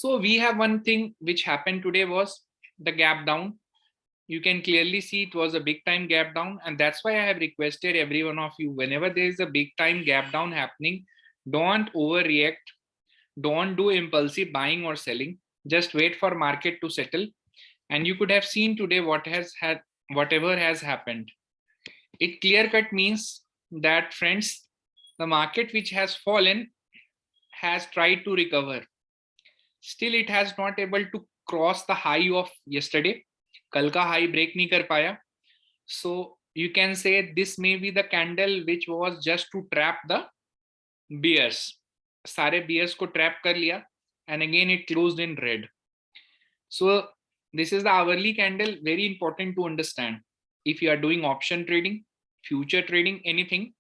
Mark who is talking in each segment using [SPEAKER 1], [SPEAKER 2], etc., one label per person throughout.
[SPEAKER 1] So we have one thing which happened today was the gap down. You can clearly see it was a big time gap down, and that's why I have requested every one of you, whenever there is a big time gap down happening, don't overreact, don't do impulsive buying or selling, just wait for market to settle. And you could have seen today whatever has happened. It clear cut means that, friends, the market which has fallen has tried to recover. Still it has not able to cross the high of yesterday. कल का high break नहीं कर पाया. So you can say this may be the candle which was just to trap the bears. सारे bears को trap कर लिया, and again it closed in red. So this is the hourly candle. Very important to understand. If you are doing option trading, future trading, anything,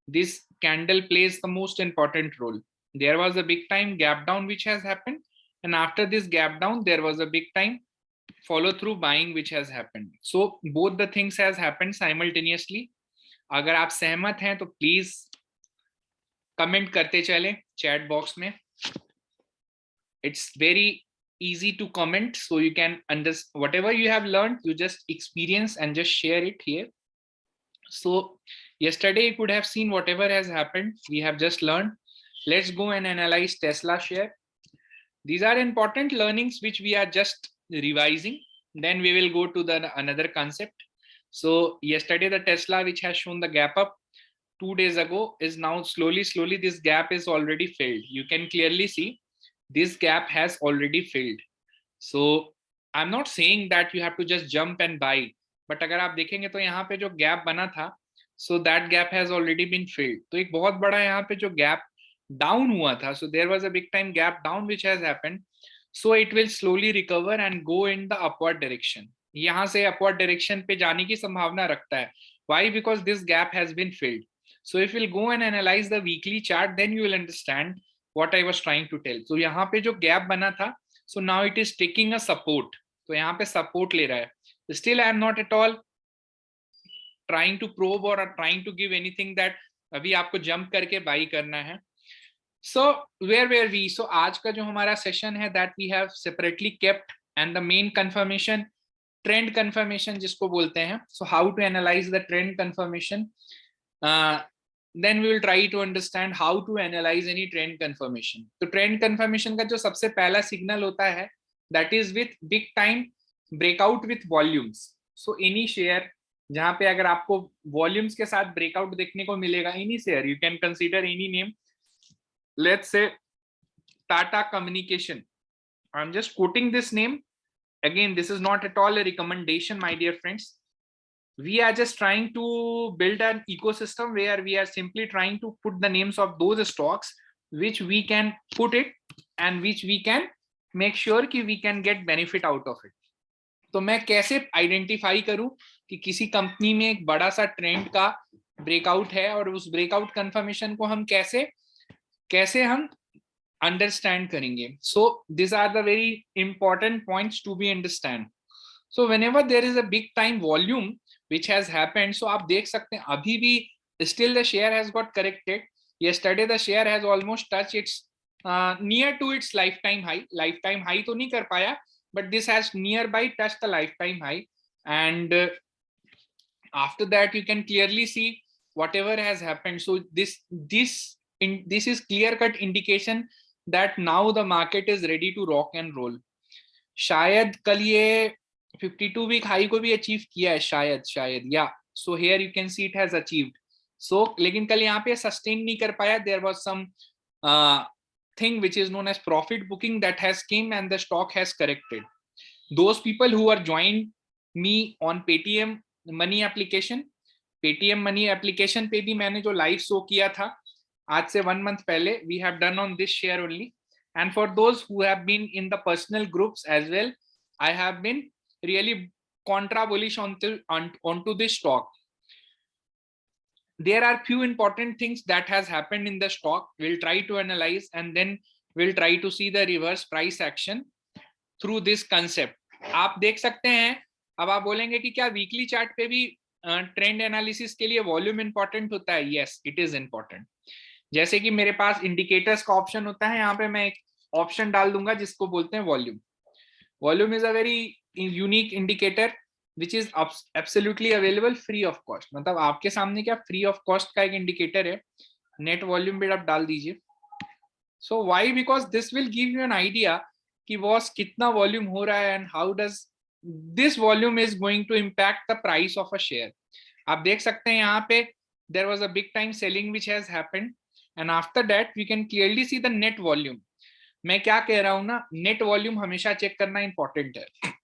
[SPEAKER 1] this candle plays the most important role. There was a big time gap down which has happened, and after this gap down there was a big time follow through buying which has happened. So both the things has happened simultaneously. अगर आप सहमत हैं तो please comment करते चलें chat box में. It's very easy to comment, so you can understand whatever you have learned, you just experience and just share it here. So yesterday you could have seen whatever has happened, we have just learned. Let's go and analyze Tesla share. These are important learnings which we are just revising, then we will go to the another concept. So yesterday the Tesla which has shown the gap up 2 days ago is now slowly this gap is already filled. You can clearly see this gap has already filled. So I'm not saying that you have to just jump and buy, but अगर आप देखेंगे तो यहाँ पे जो gap बना था, so that gap has already been filled. तो एक बहुत बड़ा यहाँ पे जो गैप डाउन हुआ था, so there was a big time gap down which has happened. So it will slowly recover and go in the upward direction. यहाँ से upward direction पे जाने की संभावना रखता है. Why? Because this gap has been filled. So if we'll go and analyze the weekly chart, then you will understand what I was trying to tell. So यहाँ पे जो gap बना था, so now it is taking a support. तो यहाँ पे support ले रहा है. Still I am not at all trying to probe or trying to give anything that अभी आपको jump करके buy करना है. So where were we? So आज का जो हमारा session है that we have separately kept, and the main confirmation, trend confirmation जिसको बोलते हैं. So how to analyze the trend confirmation? Then we will try to understand how to analyze any trend confirmation. तो trend confirmation का जो सबसे पहला signal होता है, that is with big time breakout with volumes. So any share जहाँ पे अगर आपको volumes के साथ breakout देखने को मिलेगा, any share, you can consider any name. Let's say Tata Communication. I'm just quoting this name. Again, this is not at all a recommendation, my dear friends. We are just trying to build an ecosystem where we are simply trying to put the names of those stocks which we can put it and which we can make sure कि we can get benefit out of it. तो मैं कैसे identify करूं कि किसी company में एक बड़ा सा ट्रेंड का ब्रेकआउट है और उस ब्रेकआउट कंफर्मेशन को हम कैसे हम अंडरस्टैंड करेंगे. So this are the very important points to be understand. So whenever there is a big time volume which has happened, so आप देख सकते हैं अभी भी still the share has got corrected. Yesterday the share has almost touched its near to its lifetime high तो नहीं कर पाया, but this has nearby touched the lifetime high. And after that you can clearly see whatever has happened. So this is clear cut indication that now the market is ready to rock and roll. शायद कल ये 52 week high को भी achieve किया है शायद या. So here you can see it has achieved. So लेकिन कल यहाँ पे सस्टेन नहीं कर पाया. There was some thing which is known as profit booking that has came and the stock has corrected. Those people who are joined me on Paytm money application, Paytm money application पे भी मैंने जो live show किया था आज से 1 month पहले, we have done on this share only. And for those who have been in the personal groups as well, I have been really contra bullish onto this stock. There are few important things that has happened in the stock. We'll try to analyze and then we'll try to see the reverse price action through this concept. आप देख सकते हैं. अब आप बोलेंगे कि क्या weekly chart पे भी ट्रेंड एनालिसिस के लिए वॉल्यूम इंपॉर्टेंट होता है? Yes, it is important. जैसे कि मेरे पास इंडिकेटर्स का ऑप्शन होता है, यहाँ पे मैं एक ऑप्शन डाल दूंगा जिसको बोलते हैं volume. Volume is a very unique indicator which is absolutely available free of cost. मतलब आपके सामने क्या फ्री ऑफ कॉस्ट का एक इंडिकेटर है, नेट वॉल्यूम भी आप डाल दीजिए। So why, because this will give you an idea कि बॉस कितना वॉल्यूम हो रहा है and how does this volume is going to impact the price of a share. आप देख सकते हैं यहाँ पे there was a big time selling which has happened and after that we can clearly see the net volume. मैं क्या कह रहा हूं ना, नेट वॉल्यूम हमेशा चेक करना इंपॉर्टेंट है।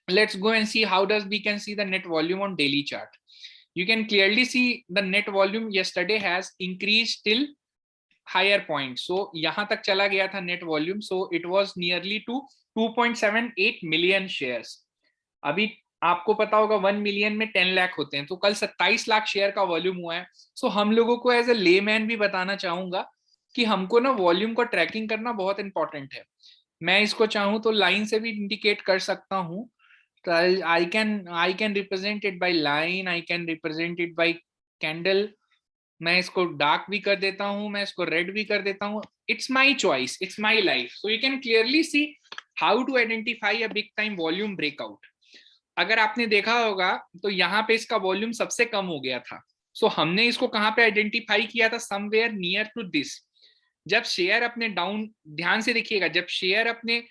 [SPEAKER 1] Let's go and see how does we can see the net volume on daily chart. You can clearly see the net volume yesterday has increased till higher point. So यहाँ तक चला गया था net volume. So it was nearly to 2.78 million shares. अभी आपको पता होगा 1 million में 10 लाख होते हैं, तो कल 27 लाख शेयर का वॉल्यूम हुआ है। सो हम लोगों को एज ए लेमैन भी बताना चाहूंगा कि हमको ना वॉल्यूम को ट्रैकिंग करना बहुत इंपॉर्टेंट है। मैं इसको चाहूं तो लाइन से भी इंडिकेट कर सकता हूं। तो I can represent it by line, I can represent it by candle। मैं इसको डार्क भी कर देता हूं, मैं इसको रेड भी कर देता हूं। It's my choice, it's my life. So you can clearly see how to identify a big time volume breakout. अगर आपने देखा होगा तो यहाँ पे इसका वॉल्यूम सबसे कम हो गया था। सो हमने इसको कहाँ पे आइडेंटिफाई किया था, समवेयर नियर टू दिस। जब शेयर अपने डाउन, ध्यान से देखिएगा, जब शेयर अपने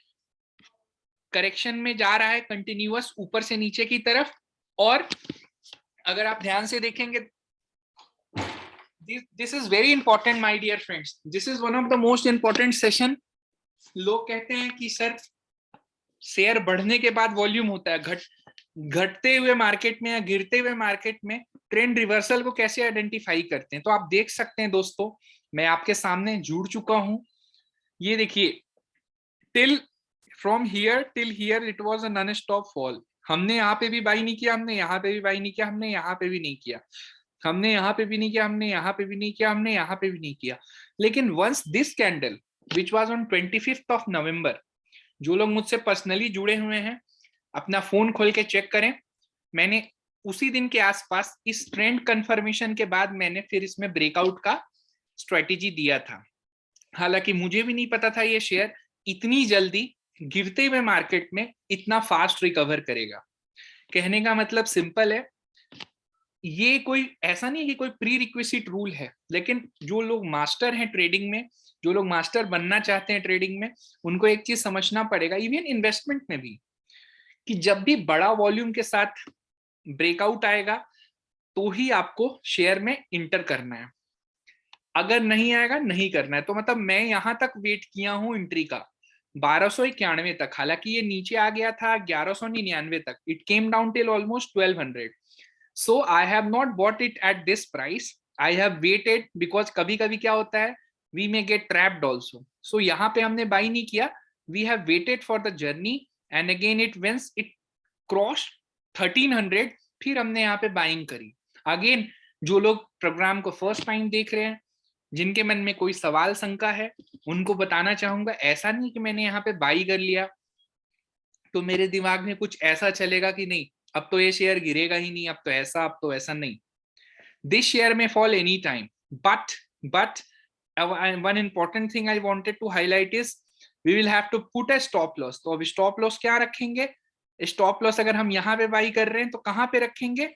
[SPEAKER 1] करेक्शन में जा रहा है कंटिन्यूअस ऊपर से नीचे की तरफ, और अगर आप ध्यान से देखेंगे, this is very important my dear friends, this is one of the most important session. लोग कहते हैं कि सर शेयर बढ़ने के बाद वॉल्यूम होता है, घटते हुए मार्केट में या गिरते हुए मार्केट में ट्रेंड रिवर्सल को कैसे आइडेंटिफाई करते हैं। तो आप देख सकते हैं दोस्तों, मैं आपके सामने जुड़ चुका हूं। ये देखिए, till from here till here it was a non stop fall. हमने यहाँ पे भी बाई नहीं किया, हमने यहाँ पे भी बाई नहीं किया, हमने यहाँ पे भी नहीं किया, हमने यहाँ पे भी नहीं किया, हमने यहाँ पे भी नहीं किया, हमने यहाँ पे भी नहीं किया। लेकिन once this candle which was on 25th of November, जो लोग मुझसे पर्सनली जुड़े हुए हैं अपना फोन खोल के चेक करें, मैंने उसी दिन के आसपास इस ट्रेंड कंफर्मेशन के बाद मैंने फिर इसमें ब्रेकआउट का स्ट्रेटेजी दिया था। हालांकि मुझे भी नहीं पता था ये शेयर इतनी जल्दी गिरते हुए मार्केट में इतना फास्ट रिकवर करेगा। कहने का मतलब सिंपल है, ये कोई ऐसा नहीं कि कोई प्री रिक्विजिट रूल है, लेकिन जो लोग मास्टर हैं ट्रेडिंग में, जो लोग मास्टर बनना चाहते हैं ट्रेडिंग में, उनको एक चीज समझना पड़ेगा, इवन इन्वेस्टमेंट में भी, कि जब भी बड़ा वॉल्यूम के साथ ब्रेकआउट आएगा तो ही आपको शेयर में इंटर करना है, अगर नहीं आएगा नहीं करना है। तो मतलब मैं यहां तक वेट किया हूं एंट्री का 1291 तक, हालांकि ये नीचे आ गया था 1199 तक, it came down till almost 1200। So I have not bought it at this price, I have waited, because कभी कभी क्या होता है, we may get trapped also. So यहाँ पे हमने बाई नहीं किया, we have waited for the journey and again it once it cross 1300, फिर हमने यहाँ पे बाइंग करी। अगेन जो लोग प्रोग्राम को फर्स्ट टाइम देख रहे हैं, जिनके मन में कोई सवाल शंका है, उनको बताना चाहूंगा, ऐसा नहीं कि मैंने यहाँ पे बाई कर लिया तो मेरे दिमाग में कुछ ऐसा चलेगा कि नहीं अब तो ये शेयर गिरेगा ही नहीं, अब तो ऐसा नहीं। दिस शेयर में fall any time, but one important thing I wanted to highlight is we will have to put a stop loss. तो अब स्टॉप लॉस क्या रखेंगे, स्टॉप लॉस अगर हम यहाँ पे बाई कर रहे हैं तो कहाँ पे रखेंगे,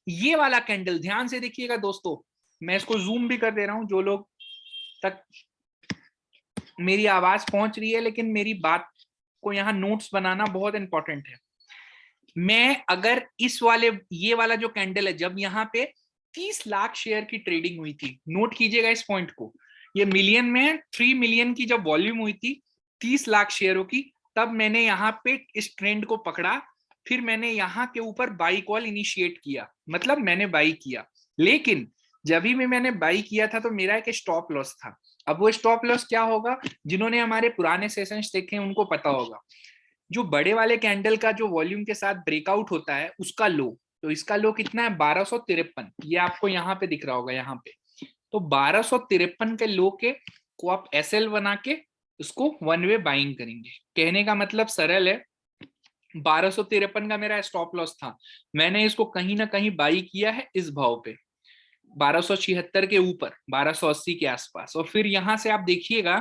[SPEAKER 1] ये वाला कैंडल। ध्यान से देखिएगा दोस्तों, मैं इसको जूम भी कर दे रहा हूं, जो लोग तक मेरी आवाज पहुंच रही है, लेकिन मेरी बात को यहाँ नोट्स बनाना बहुत इंपॉर्टेंट है। मैं अगर इस वाले, ये वाला जो कैंडल है, जब यहाँ पे 30 लाख शेयर की ट्रेडिंग हुई थी, नोट कीजिएगा इस पॉइंट को, ये मिलियन में है, 3 मिलियन की जब वॉल्यूम हुई थी 30 लाख शेयरों की, तब मैंने यहाँ पे इस ट्रेंड को पकड़ा, फिर मैंने यहाँ के ऊपर बाई कॉल इनिशिएट किया, मतलब मैंने बाई किया। लेकिन जब भी मैंने बाई किया था तो मेरा एक स्टॉप लॉस था। अब वो स्टॉप लॉस क्या होगा, जिन्होंने हमारे पुराने सेशंस देखे हैं उनको पता होगा, जो बड़े वाले कैंडल का जो वॉल्यूम के साथ ब्रेकआउट होता है उसका लो, तो इसका लो कितना है 1253, ये आपको यहाँ पे दिख रहा होगा यहाँ पे। तो 1253 के लो के को आप एसएल बना के उसको वन वे बाइंग करेंगे। कहने का मतलब सरल है, 1253 का मेरा स्टॉप लॉस था, मैंने इसको कहीं ना कहीं बाई किया है इस भाव पे 1276 के ऊपर, 1280 के आसपास। और फिर यहां से आप देखिएगा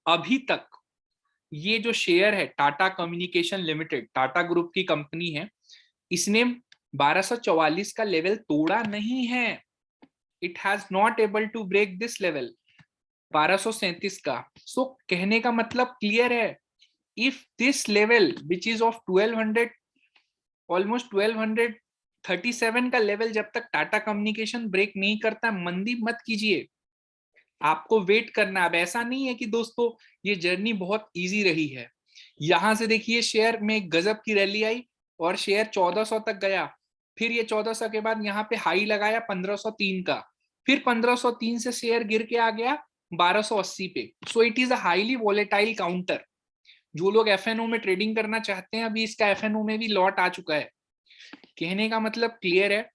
[SPEAKER 1] अभी तक ये जो शेयर है Tata communication limited, Tata group की कंपनी है, इसने 1244 का लेवल तोड़ा नहीं है। It has not able to break this level 1237 का। सो कहने का मतलब क्लियर है, if this level which is of 1200, almost 1237 का लेवल जब तक टाटा कम्युनिकेशन ब्रेक नहीं करता, मंदी मत कीजिए, आपको वेट करना। अब ऐसा नहीं है कि दोस्तों ये जर्नी बहुत इजी रही है। यहां से देखिए शेयर में गजब की रैली आई और शेयर 1400 तक गया, फिर ये 1400 के बाद यहाँ पे हाई लगाया 1503 का, फिर 1503 से शेयर गिर के आ गया 1280 पे। So it is a highly volatile counter. जो लोग एफएनओ में ट्रेडिंग करना चाहते हैं, अभी इसका एफएनओ में भी लॉट आ चुका है। कहने का मतलब क्लियर है,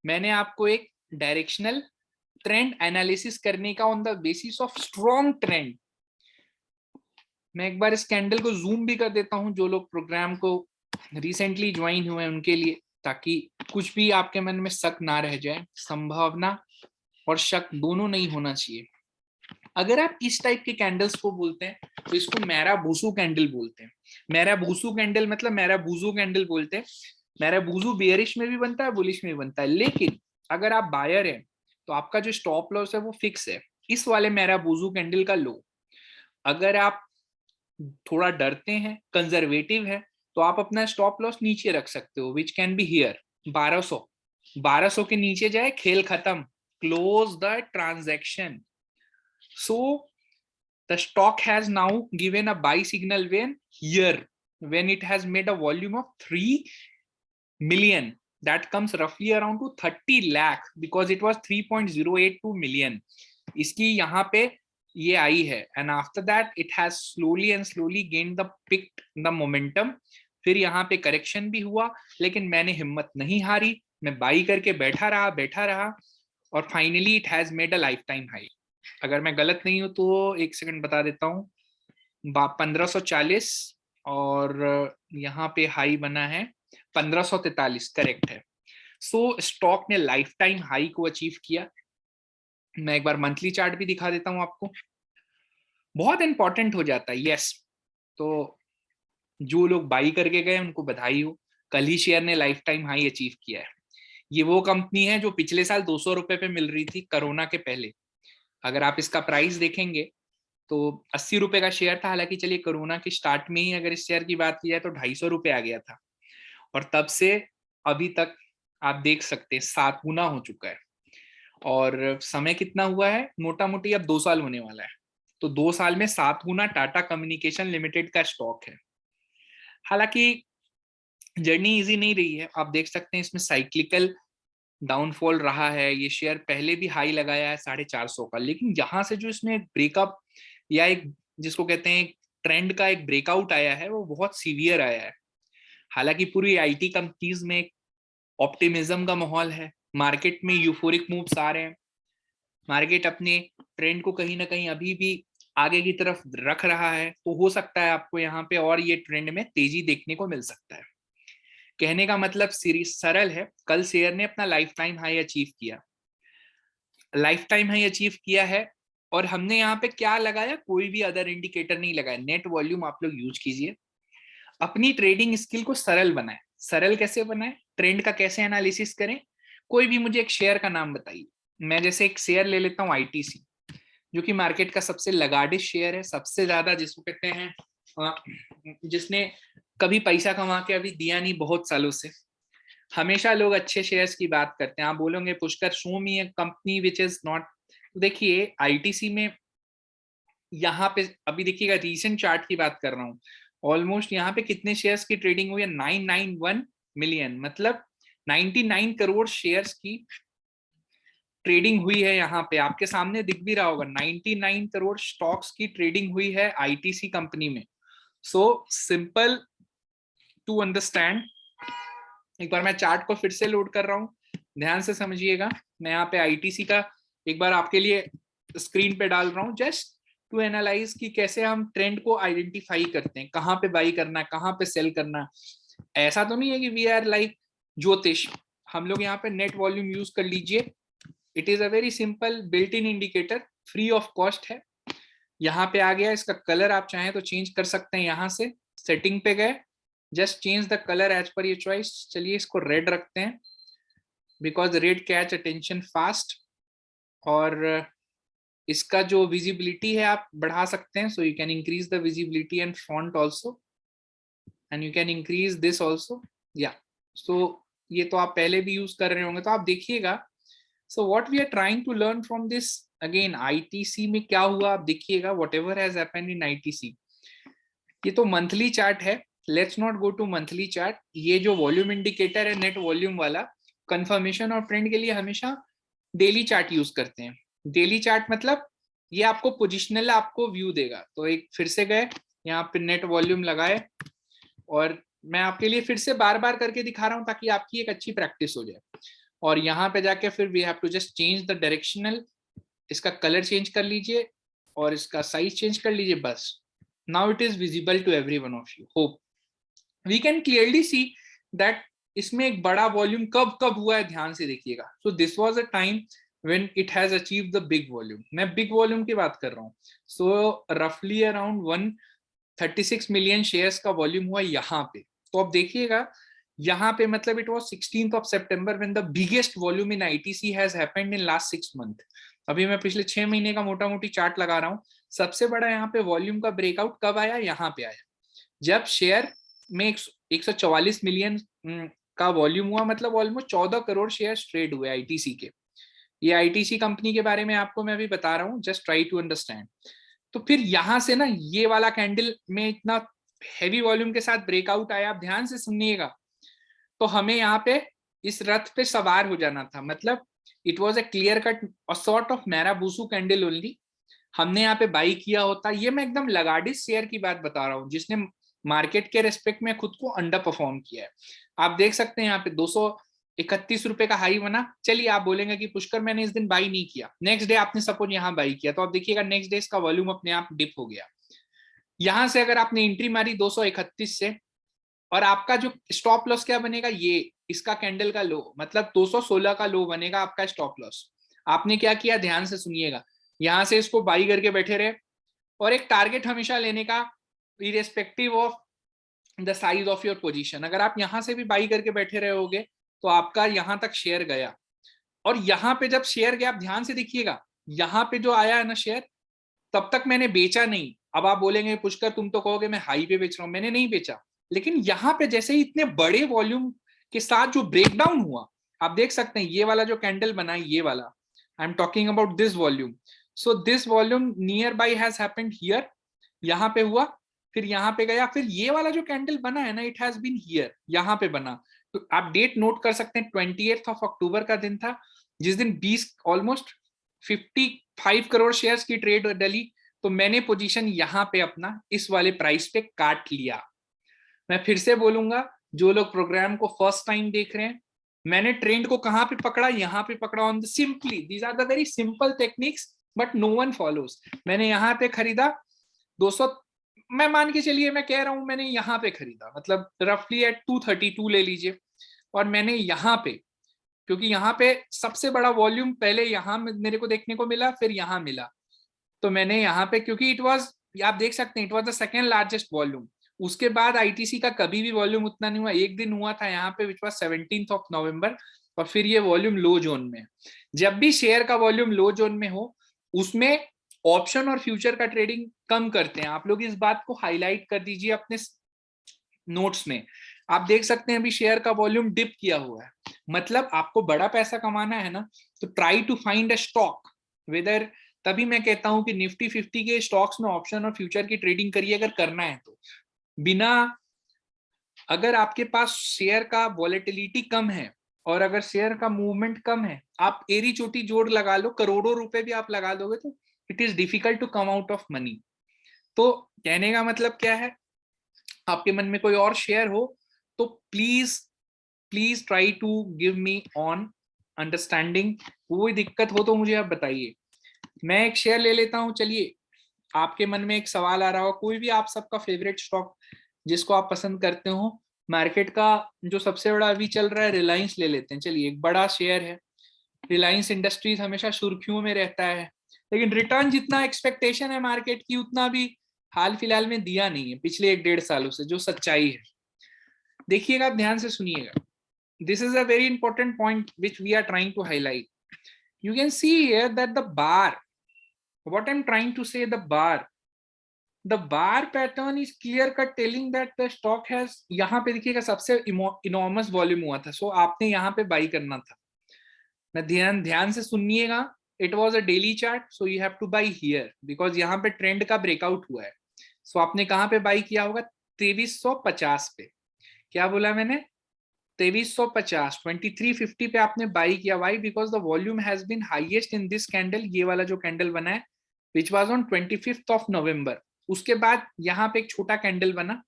[SPEAKER 1] मैंने आपको एक डायरेक्शनल ट्रेंड एनालिसिस करने का on the basis of strong trend. मैं एक बार इस कैंडल को जूम भी कर देता हूं, जो लोग प्रोग्राम को रिसेंटली ज्वाइन हुए हैं उनके लिए, ताकि कुछ भी आपके मन में शक ना रह जाए। संभावना और शक दोनों नहीं होना चाहिए। अगर आप इस टाइप के कैंडल्स को बोलते हैं तो इसको मैरा बूसू कैंडल बोलते हैं। मैरा बूसू कैंडल मतलब मैरा बूजू कैंडल बोलते हैं। मैरा बूजू बेयरिश में भी बनता है, बुलिश में भी बनता है। लेकिन अगर आप बायर हैं तो आपका जो स्टॉप लॉस है वो फिक्स है, इस वाले मैरा बूजू कैंडल का लो। अगर आप थोड़ा डरते हैं, कंजर्वेटिव है, तो आप अपना स्टॉप लॉस नीचे रख सकते हो, विच कैन बी हियर 1200 के नीचे जाए खेल खत्म, close the transaction. So the stock has now given a buy signal when here, when it has made a volume of 3 million, that comes roughly around to 30 lakh because it was 3.082 million इसकी यहाँ पे ये आई है। and after that it has slowly and slowly gained the picked the momentum। फिर यहाँ पे correction भी हुआ, लेकिन मैंने हिम्मत नहीं हारी, मैं बाई करके बैठा रहा और finally it has made a life time high. अगर मैं गलत नहीं हूं तो एक सेकंड बता देता हूँ, 1540 और यहाँ पे हाई बना है 1543, करेक्ट है। सो स्टॉक ने लाइफ टाइम हाई को अचीव किया। मैं एक बार मंथली चार्ट भी दिखा देता हूँ आपको, बहुत इंपॉर्टेंट हो जाता है। यस, तो जो लोग बाई करके गए उनको बधाई हो, कल ही शेयर ने लाइफ टाइम हाई अचीव किया है। ये वो कंपनी है जो पिछले साल 200 रुपए पे मिल रही थी कोरोना के पहले। अगर आप इसका प्राइस देखेंगे तो 80 रुपए का शेयर था। हालांकि चलिए कोरोना के स्टार्ट में ही अगर इस शेयर की बात की जाए तो 250 रुपए आ गया था, और तब से अभी तक आप देख सकते हैं 7 गुना हो चुका है। और समय कितना हुआ है, मोटा मोटी अब 2 साल होने वाला है। तो 2 साल में 7 गुना टाटा कम्युनिकेशन लिमिटेड का स्टॉक है। हालांकि जर्नी इजी नहीं रही है, आप देख सकते हैं इसमें साइक्लिकल डाउनफॉल रहा है। ये शेयर पहले भी हाई लगाया है 450 का, लेकिन यहाँ से जो इसमें ब्रेकअप या एक जिसको कहते हैं ट्रेंड का एक ब्रेकआउट आया है, वो बहुत सीवियर आया है। हालांकि पूरी आईटी कंपनीज में एक ऑप्टिमिज्म का माहौल है, मार्केट में यूफोरिक मूव्स आ रहे हैं, मार्केट अपने ट्रेंड को कहीं ना कहीं अभी भी आगे की तरफ रख रहा है। तो हो सकता है आपको यहाँ पे और ये ट्रेंड में तेजी देखने को मिल सकता है। कहने का मतलब सरल है, कल शेयर ने अपना लाइफ टाइम हाई अचीव किया, लाइफ टाइम हाई अचीव किया है। और हमने यहाँ पे क्या लगाया, कोई भी अदर इंडिकेटर नहीं लगाया, नेट वॉल्यूम आप लोग यूज कीजिए। अपनी ट्रेडिंग स्किल को सरल बनाए। सरल कैसे बनाए, ट्रेंड का कैसे एनालिसिस करें। कोई भी मुझे एक शेयर का नाम बताइए। मैं जैसे एक शेयर ले लेता हूँ आईटीसी, जो कि मार्केट का सबसे लगाडिश शेयर है, सबसे ज्यादा जिसको कहते हैं जिसने कभी पैसा कमा के अभी दिया नहीं बहुत सालों से। हमेशा लोग अच्छे शेयर्स की बात करते हैं। आप बोलोगे Pushkar show me A company which is not. देखिए आईटीसी में यहाँ पे अभी देखिएगा, रीसेंट चार्ट की बात कर रहा हूँ, ऑलमोस्ट यहाँ पे कितने शेयर्स की ट्रेडिंग हुई है, 991 मिलियन, मतलब 99 करोड़ शेयर्स की ट्रेडिंग हुई है। यहाँ पे आपके सामने दिख भी रहा होगा, 99 करोड़ स्टॉक्स की ट्रेडिंग हुई है आईटीसी कंपनी में। So simple to understand. एक बार मैं चार्ट को फिर से लोड कर रहा हूँ, ध्यान से समझिएगा। मैं यहाँ पे आईटीसी का एक बार आपके लिए स्क्रीन पे डाल रहा हूँ, जस्ट टू एनालाइज कि कैसे हम ट्रेंड को आइडेंटिफाई करते हैं, कहाँ पे बाई करना है, कहाँ पे सेल करना है। ऐसा तो नहीं है कि वी आर लाइक ज्योतिष। हम लोग यहाँ पे नेट वॉल्यूम यूज कर लीजिए, it is a very simple built in indicator, free of cost है। यहाँ पे आ गया, इसका कलर आप चाहें तो चेंज कर सकते हैं, यहाँ से सेटिंग पे गए, just change the colour as per your choice. चलिए इसको रेड रखते हैं, because red catch attention fast. और इसका जो विजिबिलिटी है आप बढ़ा सकते हैं, so you can increase the visibility and font also, and you can increase this also, या सो ये तो आप पहले भी यूज कर रहे होंगे तो आप देखिएगा। So what we are trying to learn from this, again ITC में क्या हुआ आप देखिएगा, whatever has happened in ITC. ये तो मंथली चार्ट है, let's not go to monthly chart. ये जो वॉल्यूम इंडिकेटर है नेट वॉल्यूम वाला, कंफर्मेशन और ट्रेंड के लिए हमेशा डेली चार्ट यूज करते हैं। डेली चार्ट मतलब ये आपको पोजिशनल आपको व्यू देगा। तो एक फिर से गए यहाँ पे नेट वॉल्यूम लगाए, और मैं आपके लिए फिर से बार बार करके दिखा रहा हूं ताकि आपकी एक अच्छी प्रैक्टिस हो जाए। और यहाँ पे जाके फिर we have to just change the directional, इसका कलर चेंज कर लीजिए और इसका साइज चेंज कर लीजिए, बस। Now it is visible to every one of you, hope we can clearly see that इसमें एक बड़ा वॉल्यूम कब कब हुआ है, ध्यान से देखिएगा। So this was a time when it has achieved the big volume, मैं बिग वॉल्यूम की बात कर रहा हूँ। सो रफली अराउंड 136 मिलियन शेयर्स का वॉल्यूम हुआ यहाँ पे। तो अब देखिएगा यहाँ पे, मतलब it was 16th of September when the biggest volume in ITC has happened in last 6 months। अभी मैं पिछले 6 महीने का मोटा मोटी चार्ट लगा रहा हूँ। सबसे बड़ा यहाँ पे वॉल्यूम का ब्रेकआउट कब आया, यहाँ पे आया जब शेयर में 144 मिलियन का वॉल्यूम हुआ, मतलब ऑलमोस्ट 14 करोड़ शेयर ट्रेड हुए आईटीसी के। ये आईटीसी कंपनी के बारे में आपको मैं अभी बता रहा हूँ, जस्ट ट्राई टू अंडरस्टैंड। तो फिर यहां से ना ये वाला कैंडल में इतना हैवी वॉल्यूम के साथ ब्रेकआउट आया, आप ध्यान से सुनिएगा। तो हमें यहाँ पे इस रथ पे सवार हो जाना था, मतलब it was a clear cut sort of marubozu candle only. हमने यहाँ पे बाई किया होता। ये मैं एकदम लगाडिस शेयर की बात बता रहा हूँ जिसने मार्केट के रेस्पेक्ट में खुद को अंडर परफॉर्म किया है। आप देख सकते हैं यहाँ पे 231 रुपए का हाई बना। चलिए आप बोलेंगे कि पुष्कर मैंने इस दिन बाई नहीं किया, नेक्स्ट डे आपने सपोज यहाँ बाई किया, तो आप देखिएगा नेक्स्ट डे इसका वॉल्यूम अपने आप डिप हो गया। यहां से अगर आपने एंट्री मारी 231 से, और आपका जो स्टॉप लॉस क्या बनेगा, ये इसका कैंडल का लो, मतलब 216 का लो बनेगा आपका स्टॉप लॉस। आपने क्या किया, ध्यान से सुनिएगा, यहां से इसको बाई करके बैठे रहे, और एक टारगेट हमेशा लेने का irrespective of the size of your position. अगर आप यहां से भी बाई करके बैठे रहे होगे तो आपका यहां तक शेयर गया, और यहां पे जब शेयर गया, आप ध्यान से देखिएगा, यहां पे जो आया है ना शेयर, तब तक मैंने बेचा नहीं। अब आप बोलेंगे पुष्कर तुम तो कहोगे मैं हाई पे बेच रहा हूं, मैंने नहीं बेचा। लेकिन यहाँ पे जैसे ही इतने बड़े वॉल्यूम के साथ जो ब्रेकडाउन हुआ, आप देख सकते हैं ये वाला जो कैंडल बना, ये वाला, I am talking about this volume. So this volume near by has happened here, यहाँ पे हुआ, फिर यहाँ पे गया, फिर ये वाला जो कैंडल बना है ना, इट हैज बीन हियर, यहाँ पे बना। तो आप डेट नोट कर सकते हैं, 28 अक्टूबर का दिन था, जिस दिन 20 ऑलमोस्ट 55 करोड़ शेयर्स की ट्रेड डली। तो मैंने पोजीशन यहाँ पे अपना इस वाले प्राइस पे काट लिया। मैं फिर से बोलूंगा, जो लोग प्रोग्राम को फर्स्ट टाइम देख रहे हैं, मैंने ट्रेंड को कहां पे पकड़ा, यहाँ पे पकड़ा, on the simply, these are the very simple techniques but no one follows. मैंने यहाँ पे खरीदा 200, मैं मान के चलिए, मैं कह रहा हूं मैंने यहाँ पे खरीदा, मतलब रफली एट 232 ले लीजिए। और मैंने यहाँ पे, क्योंकि यहाँ पे सबसे बड़ा वॉल्यूम पहले यहाँ मेरे को देखने को मिला, फिर यहाँ मिला, तो मैंने यहाँ पे, क्योंकि इट वाज, आप देख सकते हैं, it was the second largest volume. उसके बाद आईटीसी का कभी भी वॉल्यूम उतना नहीं हुआ। एक दिन हुआ था यहाँ पे विच वाज 17th November, और फिर ये वॉल्यूम लो जोन में। जब भी शेयर का वॉल्यूम लो जोन में हो, उसमें ऑप्शन और फ्यूचर का ट्रेडिंग कम करते हैं। आप लोग इस बात को हाईलाइट कर दीजिए अपने नोट्स में। आप देख सकते हैं अभी शेयर का वॉल्यूम डिप किया हुआ है, मतलब आपको बड़ा पैसा कमाना है ना, तो try to find a stock whether, तभी मैं कहता हूं कि निफ्टी 50 के स्टॉक्स में ऑप्शन और फ्यूचर की ट्रेडिंग करिए अगर करना है तो। बिना, अगर आपके पास शेयर का वॉलेटिलिटी कम है और अगर शेयर का मूवमेंट कम है, आप एरी चोटी जोड़ लगा लो, करोड़ों रुपए भी आप लगा दोगे, तो it is difficult to come out of money. तो कहने का मतलब क्या है, आपके मन में कोई और शेयर हो तो please please try to give me on understanding. कोई दिक्कत हो तो मुझे आप बताइए, मैं एक शेयर ले लेता हूं। चलिए, आपके मन में एक सवाल आ रहा हो, कोई भी आप सबका फेवरेट स्टॉक जिसको आप पसंद करते हो, मार्केट का जो सबसे बड़ा अभी चल रहा है, रिलायंस ले लेते हैं। चलिए, एक बड़ा शेयर है रिलायंस इंडस्ट्रीज, हमेशा सुर्खियों में रहता है। लेकिन रिटर्न जितना एक्सपेक्टेशन है मार्केट की उतना भी हाल फिलहाल में दिया नहीं है पिछले 1-1.5 सालों से, जो सच्चाई है। देखिएगा, आप ध्यान से सुनिएगा, this is a very important point which we are trying to highlight. You can see here that the bar, what I'm trying to say, the bar pattern is clear cut telling that the stock has, यहाँ पे देखिएगा सबसे enormous volume हुआ था, so आपने यहाँ पे by करना था ना। ध्यान से सुनिएगा, it was a daily chart, so you have to buy here because यहाँ पे ट्रेंड का ब्रेकआउट हुआ है। so आपने कहाँ पे बाई किया होगा? 2350 पे। क्या बोला मैंने? 2350, 2350 पे आपने बाई किया। Why? Because the volume has been highest in this candle, ये वाला जो कैंडल बना है, विच वाज ऑन 25 नवंबर। उसके बाद यहाँ पे एक छोटा कैंडल बना,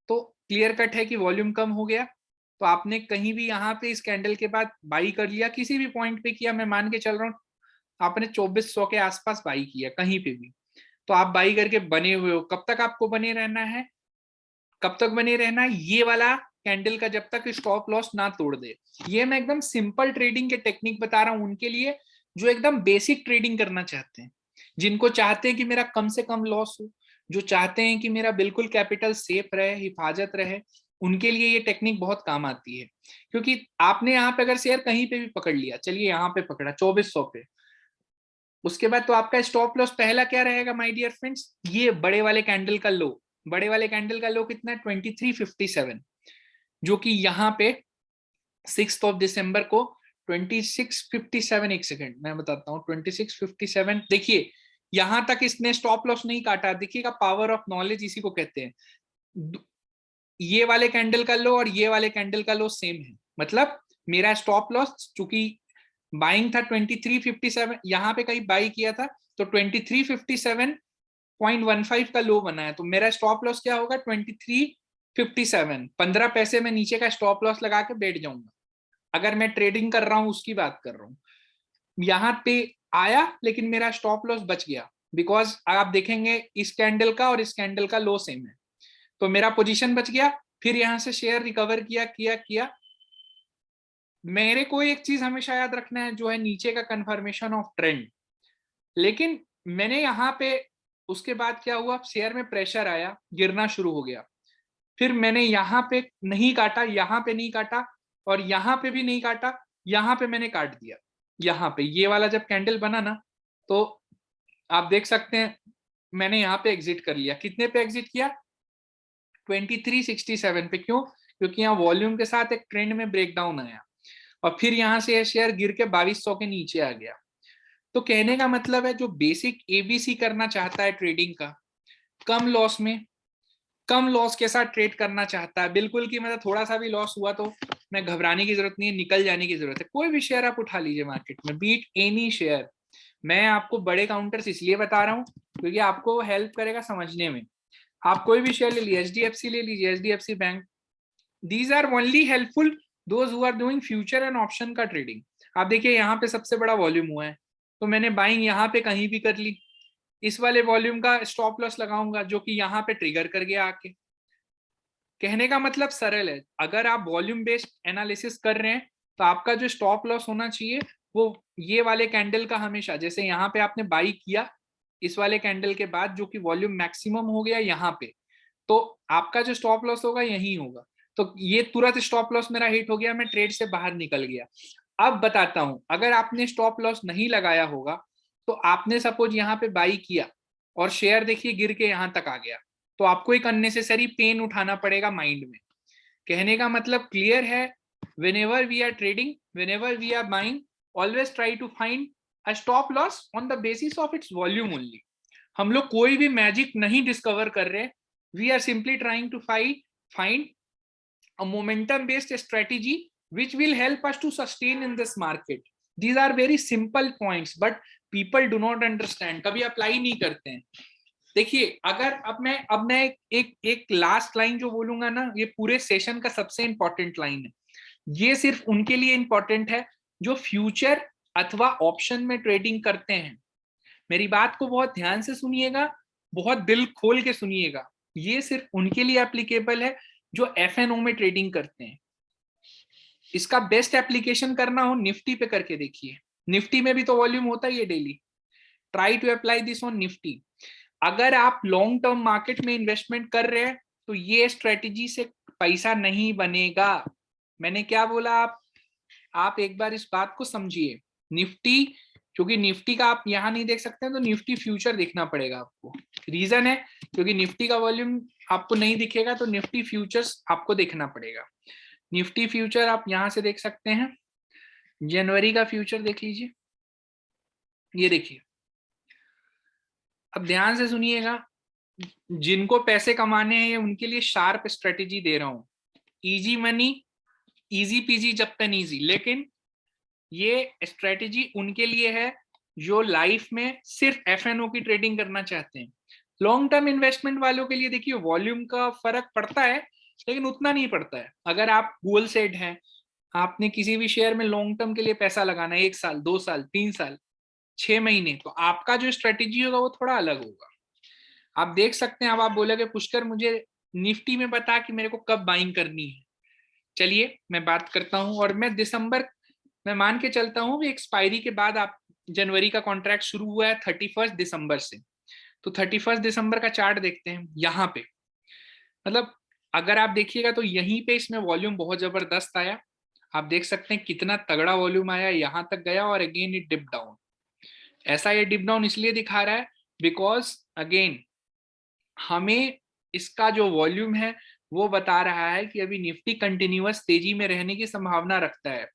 [SPEAKER 1] तो क्लियर कट है कि वॉल्यूम कम हो गया। तो आपने कहीं भी यहाँ पे इस कैंडल के बाद बाई कर लिया, किसी भी पॉइंट पे किया, मैं मान के चल रहा हूँ आपने 2400 के आसपास बाई किया कहीं पे भी, तो आप बाई करके बने हुए हो। कब तक आपको बने रहना है? कब तक बने रहना है? ये वाला कैंडल का जब तक स्टॉप लॉस ना तोड़ दे। ये मैं एकदम सिंपल ट्रेडिंग के टेक्निक बता रहा हूं उनके लिए जो एकदम बेसिक ट्रेडिंग करना चाहते हैं, जिनको चाहते हैं कि मेरा कम से कम लॉस हो, जो चाहते हैं कि मेरा बिल्कुल कैपिटल सेफ रहे, हिफाजत रहे, उनके लिए ये टेक्निक बहुत काम आती है। क्योंकि आपने यहाँ पे अगर शेयर कहीं पे भी पकड़ लिया, चलिए यहाँ पे पकड़ा 2400 पे, उसके बाद तो आपका स्टॉप लॉस पहला क्या रहेगा माय डियर फ्रेंड्स? ये बड़े वाले कैंडल का लो। बड़े वाले कैंडल का लो कितना है? 2357, जो कि यहाँ पे 6 दिसंबर को 2657, एक सेकेंड मैं बताता हूँ, 2657। देखिए यहां तक इसने स्टॉप लॉस नहीं काटा। देखिएगा, पावर ऑफ नॉलेज इसी को कहते हैं। ये वाले कैंडल का लो और ये वाले कैंडल का लो सेम है, मतलब मेरा स्टॉप लॉस चूंकि बाइंग था 2357, यहाँ पे कहीं बाई किया था तो 2357.15 का लो बना है, तो मेरा स्टॉप लॉस क्या होगा? 2357। 15 पैसे में नीचे का स्टॉप लॉस लगा के बैठ जाऊंगा, अगर मैं ट्रेडिंग कर रहा हूं उसकी बात कर रहा हूं। यहाँ पे आया लेकिन मेरा स्टॉप लॉस बच गया, बिकॉज आप देखेंगे इस कैंडल का और इस कैंडल का लो सेम है, तो मेरा पोजीशन बच गया। फिर यहां से शेयर रिकवर किया किया किया। मेरे को एक चीज हमेशा याद रखना है, जो है नीचे का कंफर्मेशन ऑफ ट्रेंड। लेकिन मैंने यहाँ पे उसके बाद क्या हुआ? शेयर में प्रेशर आया, गिरना शुरू हो गया। फिर मैंने यहाँ पे नहीं काटा, यहाँ पे नहीं काटा, और यहाँ पे भी नहीं काटा, यहाँ पे मैंने काट दिया। यहाँ पे ये वाला जब कैंडल बना ना, तो आप देख सकते हैं मैंने यहाँ पे एग्जिट कर लिया। कितने पे एग्जिट किया? 2367 पे। क्यों? क्योंकि यहाँ वॉल्यूम के साथ एक ट्रेंड में ब्रेकडाउन आया और फिर यहाँ से शेयर गिर के 2200 के नीचे आ गया। तो कहने का मतलब है, जो बेसिक एबीसी करना चाहता है ट्रेडिंग का, कम लॉस में, कम लॉस के साथ ट्रेड करना चाहता है, बिल्कुल कि मतलब थोड़ा सा भी लॉस हुआ तो मैं घबराने की जरूरत नहीं है, निकल जाने की जरूरत है। कोई भी शेयर आप उठा लीजिए मार्केट में, बीट एनी शेयर। मैं आपको बड़े काउंटर्स इसलिए बता रहा हूँ क्योंकि आपको हेल्प करेगा समझने में। आप कोई भी शेयर ले लीजिए, एचडीएफसी ले लीजिए, HDFC bank, these are only helpful those who are doing future and option का ट्रेडिंग। आप देखिए यहाँ पे सबसे बड़ा वॉल्यूम हुआ है, तो मैंने बाइंग यहाँ पे कहीं भी कर ली। इस वाले वॉल्यूम का स्टॉप लॉस लगाऊंगा जो कि यहाँ पे ट्रिगर कर गया आके। कहने का मतलब सरल है, अगर आप वॉल्यूम बेस्ड एनालिसिस कर रहे हैं तो आपका जो स्टॉप लॉस होना चाहिए वो ये वाले कैंडल का हमेशा, जैसे यहाँ पे आपने बाई किया इस वाले कैंडल के बाद जो कि वॉल्यूम मैक्सिमम हो गया यहाँ पे, तो आपका जो स्टॉप लॉस होगा यही होगा। तो ये तुरंत स्टॉप लॉस मेरा हिट हो गया, मैं ट्रेड से बाहर निकल गया। अब बताता हूं, अगर आपने स्टॉप लॉस नहीं लगाया होगा तो आपने सपोज यहाँ पे बाई किया और शेयर देखिए गिर के यहाँ तक आ गया, तो आपको एक अननेसेसरी पेन उठाना पड़ेगा माइंड में। कहने का मतलब क्लियर है, whenever we are trading, whenever we are buying, always try to find a stop loss on the basis of its volume only। हम लोग कोई भी मैजिक नहीं डिस्कवर कर रहे, we are simply trying to find a momentum based strategy which will help us to sustain in this market। These are very simple points but people do not understand, कभी apply नहीं करते हैं। देखिए, अगर अब मैं एक लास्ट लाइन जो बोलूंगा ना, ये पूरे सेशन का सबसे इंपॉर्टेंट लाइन है। ये सिर्फ उनके लिए इंपॉर्टेंट है जो फ्यूचर अथवा ऑप्शन में ट्रेडिंग करते हैं। मेरी बात को बहुत ध्यान से सुनिएगा, बहुत दिल खोल के सुनिएगा। ये सिर्फ उनके लिए एप्लीकेबल है जो एफएनओ में ट्रेडिंग करते हैं। इसका बेस्ट एप्लीकेशन करना हो निफ्टी पे करके देखिए, निफ्टी में भी तो वॉल्यूम होता ही है daily. Try to apply this on Nifty. अगर आप लॉन्ग टर्म मार्केट में इन्वेस्टमेंट कर रहे हैं तो ये स्ट्रेटेजी से पैसा नहीं बनेगा। मैंने क्या बोला, आप एक बार इस बात को समझिए। निफ्टी, क्योंकि निफ्टी का आप यहां नहीं देख सकते हैं तो निफ्टी फ्यूचर देखना पड़ेगा आपको। रीजन है क्योंकि निफ्टी का वॉल्यूम आपको नहीं दिखेगा तो निफ्टी फ्यूचर्स आपको देखना पड़ेगा। निफ्टी फ्यूचर आप यहां से देख सकते हैं, जनवरी का फ्यूचर देख लीजिए, ये देखिए। अब ध्यान से सुनिएगा, जिनको पैसे कमाने हैं ये उनके लिए शार्प स्ट्रेटेजी दे रहा हूं। इजी मनी, इजी पीजी जब तक इजी, लेकिन ये स्ट्रेटेजी उनके लिए है जो लाइफ में सिर्फ एफएनओ की ट्रेडिंग करना चाहते हैं। लॉन्ग टर्म इन्वेस्टमेंट वालों के लिए देखिए वॉल्यूम का फर्क पड़ता है लेकिन उतना नहीं पड़ता है। अगर आप गोल सेट हैं, आपने किसी भी शेयर में लॉन्ग टर्म के लिए पैसा लगाना है, 1 साल 2 साल 3 साल 6 महीने, तो आपका जो स्ट्रेटेजी होगा वो थोड़ा अलग होगा। आप देख सकते हैं। अब आप बोलोगे पुष्कर मुझे निफ्टी में बता कि मेरे को कब बाइंग करनी है। चलिए मैं बात करता हूं, और मैं दिसंबर, मैं मान के चलता हूं कि एक्सपायरी के बाद आप, जनवरी का कॉन्ट्रैक्ट शुरू हुआ है 31 दिसंबर से, तो 31 दिसंबर का चार्ट देखते हैं। यहाँ पे मतलब अगर आप देखिएगा तो यहीं पे इसमें वॉल्यूम बहुत जबरदस्त आया। आप देख सकते हैं कितना तगड़ा वॉल्यूम आया, यहां तक गया और अगेन इट डिप डाउन। ऐसा ये डिप डाउन इसलिए दिखा रहा है बिकॉज अगेन हमें इसका जो वॉल्यूम है वो बता रहा है कि अभी निफ्टी कंटिन्यूअस तेजी में रहने की संभावना रखता है।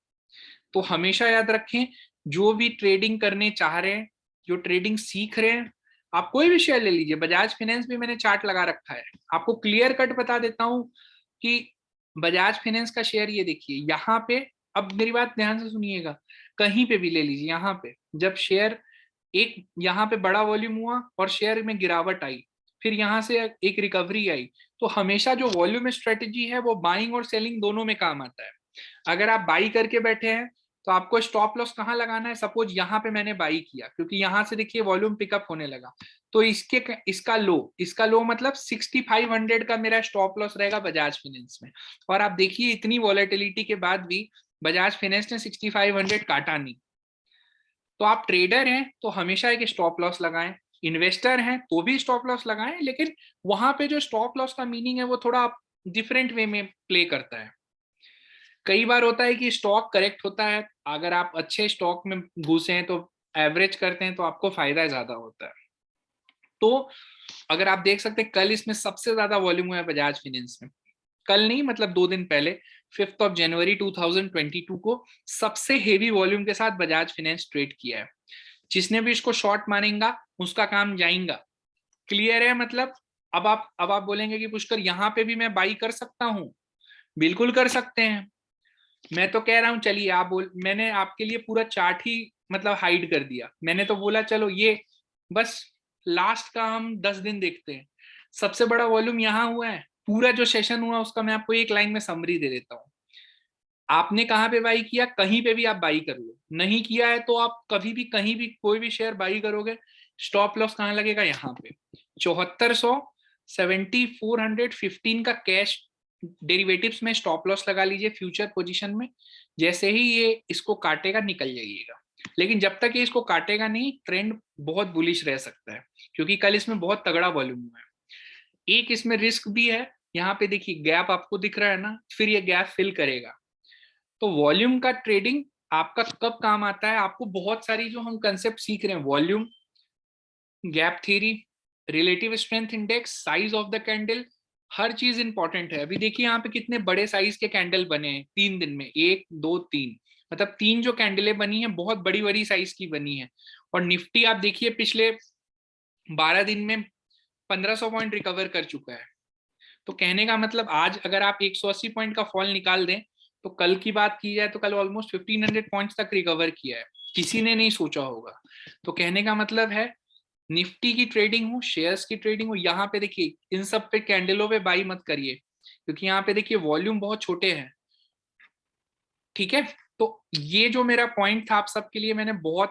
[SPEAKER 1] तो हमेशा याद रखें, जो भी ट्रेडिंग करने चाह रहे हैं, जो ट्रेडिंग सीख रहे हैं, आप कोई भी शेयर ले लीजिए। बजाज फाइनेंस भी मैंने चार्ट लगा रखा है, आपको क्लियर कट बता देता हूं कि बजाज फाइनेंस का शेयर ये देखिए यहाँ पे। अब मेरी बात ध्यान से सुनिएगा, कहीं पे भी ले लीजिए, यहाँ पे जब शेयर एक यहाँ पे बड़ा वॉल्यूम हुआ और शेयर में गिरावट आई, फिर यहाँ से एक रिकवरी आई, तो हमेशा जो वॉल्यूम स्ट्रेटेजी है वो बाइंग और सेलिंग दोनों में काम आता है। अगर आप बाई करके बैठे हैं तो आपको स्टॉप लॉस कहाँ लगाना है। सपोज यहाँ पे मैंने बाई किया क्योंकि यहाँ से देखिए वॉल्यूम पिकअप होने लगा, तो इसका लो मतलब 6500 का मेरा स्टॉप लॉस रहेगा बजाज फाइनेंस में। और आप देखिए इतनी वॉलेटिलिटी के बाद भी बजाज फाइनेंस ने 6500 काटा नहीं। तो आप ट्रेडर हैं तो हमेशा एक स्टॉप लॉस लगाएं, इन्वेस्टर हैं तो भी स्टॉप लॉस लगाएं, लेकिन वहां पे जो स्टॉप लॉस का मीनिंग है वो थोड़ा डिफरेंट वे में प्ले करता है। कई बार होता है कि स्टॉक करेक्ट होता है, अगर आप अच्छे स्टॉक में घुसे हैं तो एवरेज करते हैं तो आपको फायदा ज्यादा होता है। तो अगर आप देख सकते हैं कल इसमें सबसे ज्यादा वॉल्यूम हुआ है बजाज फाइनेंस में। कल नहीं मतलब 2 दिन पहले 5 जनवरी 2022 को सबसे हेवी वॉल्यूम के साथ बजाज फाइनेंस ट्रेड किया है। जिसने भी इसको शॉर्ट मारेगा उसका काम जाएगा। क्लियर है? मतलब अब आप बोलेंगे कि पुष्कर यहाँ पे भी मैं बाई कर सकता हूँ। बिल्कुल कर सकते हैं। मैं तो कह रहा हूं चलिए मैंने आपके लिए पूरा चार्ट ही मतलब हाइड कर दिया। मैंने तो बोला चलो ये बस लास्ट का हम 10 दिन देखते हैं। सबसे बड़ा वॉल्यूम यहाँ हुआ है, पूरा जो सेशन हुआ उसका मैं आपको एक लाइन में समरी दे देता हूँ। आपने कहाँ पे बाई किया, कहीं पे भी आप बाई कर लो, नहीं किया है तो आप कभी भी कहीं भी कोई भी शेयर बाई करोगे, स्टॉप लॉस कहाँ लगेगा, यहाँ पे 7400 7415 का कैश डेरिवेटिव्स में स्टॉप लॉस लगा लीजिए फ्यूचर पोजीशन में। जैसे ही ये इसको काटेगा निकल जाइएगा, लेकिन जब तक ये इसको काटेगा नहीं ट्रेंड बहुत बुलिश रह सकता है क्योंकि कल इसमें बहुत तगड़ा वॉल्यूम हुआ है। एक इसमें रिस्क भी है, यहाँ पे देखिए गैप आपको दिख रहा है ना, फिर ये गैप फिल करेगा। तो वॉल्यूम का ट्रेडिंग आपका कब काम आता है, आपको बहुत सारी जो हम कंसेप्ट सीख रहे हैं, volume, gap theory, relative strength index, size of the candle, हर चीज इंपॉर्टेंट है। अभी देखिए यहाँ पे कितने बड़े साइज के कैंडल बने हैं 3 दिन में, 1 2 3, मतलब 3 जो कैंडलें बनी है बहुत बड़ी बड़ी साइज की बनी है। और निफ्टी आप देखिए पिछले 12 दिन में 1500 पॉइंट रिकवर कर चुका है। तो कहने का मतलब आज अगर आप 180 पॉइंट का फॉल निकाल दें तो कल की बात की जाए तो कल ऑलमोस्ट 1500 पॉइंट्स तक रिकवर किया है, किसी ने नहीं सोचा होगा। तो कहने का मतलब है निफ्टी की ट्रेडिंग हो, शेयर्स की ट्रेडिंग हो, यहाँ पे देखिए इन सब पे कैंडलों पे बाई मत करिए क्योंकि यहाँ पे देखिए वॉल्यूम बहुत छोटे हैं। ठीक है, तो ये जो मेरा पॉइंट था आप सबके लिए मैंने बहुत